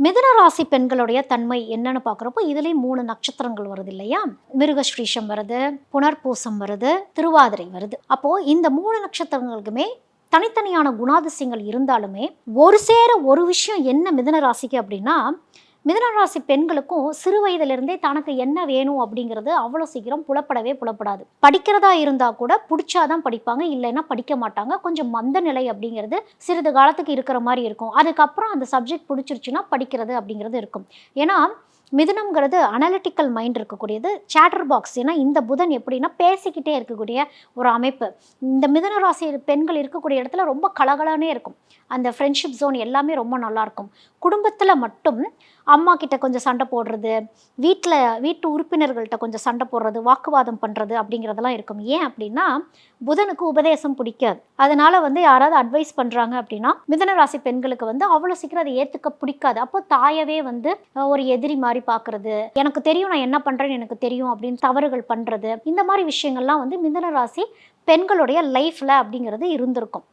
மிதுன ராசி பெண்களுடைய தன்மை என்னன்னு பார்க்குறப்போ இதுலேயும் 3 நட்சத்திரங்கள் வருது இல்லையா? மிருகஸ்ரீஷம் வருது, புனர்பூசம் வருது, திருவாதிரை வருது. அப்போ இந்த 3 நட்சத்திரங்களுக்குமே தனித்தனியான குணாதிசயங்கள் இருந்தாலுமே, ஒரு சேர ஒரு விஷயம் என்ன மிதுன ராசிக்கு அப்படின்னா, மிதுன ராசி பெண்களுக்கும் சிறு வயதிலிருந்தே தனக்கு என்ன வேணும் அப்படிங்கிறது அவ்வளோ சீக்கிரம் புலப்படாது. படிக்கிறதா இருந்தா கூட புடிச்சாதான் படிப்பாங்க, இல்லைன்னா படிக்க மாட்டாங்க. கொஞ்சம் மந்த நிலை அப்படிங்கிறது சிறிது காலத்துக்கு இருக்கிற மாரி இருக்கும். அதுக்கப்புறம் அந்த சப்ஜெக்ட் பிடிச்சிருச்சுன்னா படிக்கிறது அப்படிங்கிறது இருக்கும். ஏன்னா மிதுனம்ங்கிறது அனலிட்டிக்கல் மைண்ட் இருக்கக்கூடியது. சேட்டர் பாக்ஸ். ஏன்னா இந்த புதன் எப்படின்னா பேசிக்கிட்டே இருக்கக்கூடிய ஒரு அமைப்பு. இந்த மிதுன ராசி பெண்கள் இருக்கக்கூடிய இடத்துல ரொம்ப கலகலன்னே இருக்கும். அந்த ஃப்ரெண்ட்ஷிப் ஜோன் எல்லாமே ரொம்ப நல்லாயிருக்கும். குடும்பத்தில மட்டும் அம்மா கிட்ட கொஞ்சம் சண்டை போடுறது, வீட்டு உறுப்பினர்கள்ட்ட கொஞ்சம் சண்டை போடுறது, வாக்குவாதம் பண்ணுறது அப்படிங்கிறதெல்லாம் இருக்கும். ஏன் அப்படின்னா, புதனுக்கு உபதேசம் பிடிக்காது. அதனால யாராவது அட்வைஸ் பண்ணுறாங்க அப்படின்னா, மிதுன ராசி பெண்களுக்கு அவ்வளோ சீக்கிரம் அதை ஏற்றுக்க பிடிக்காது. அப்போ தாயவே ஒரு எதிரி மாதிரி பார்க்குறது, எனக்கு தெரியும் நான் என்ன பண்ணுறேன்னு எனக்கு தெரியும் அப்படின்னு தவறுகள் பண்ணுறது, இந்த மாதிரி விஷயங்கள்லாம் மிதுன ராசி பெண்களுடைய லைஃப்பில் அப்படிங்கிறது இருந்திருக்கும்.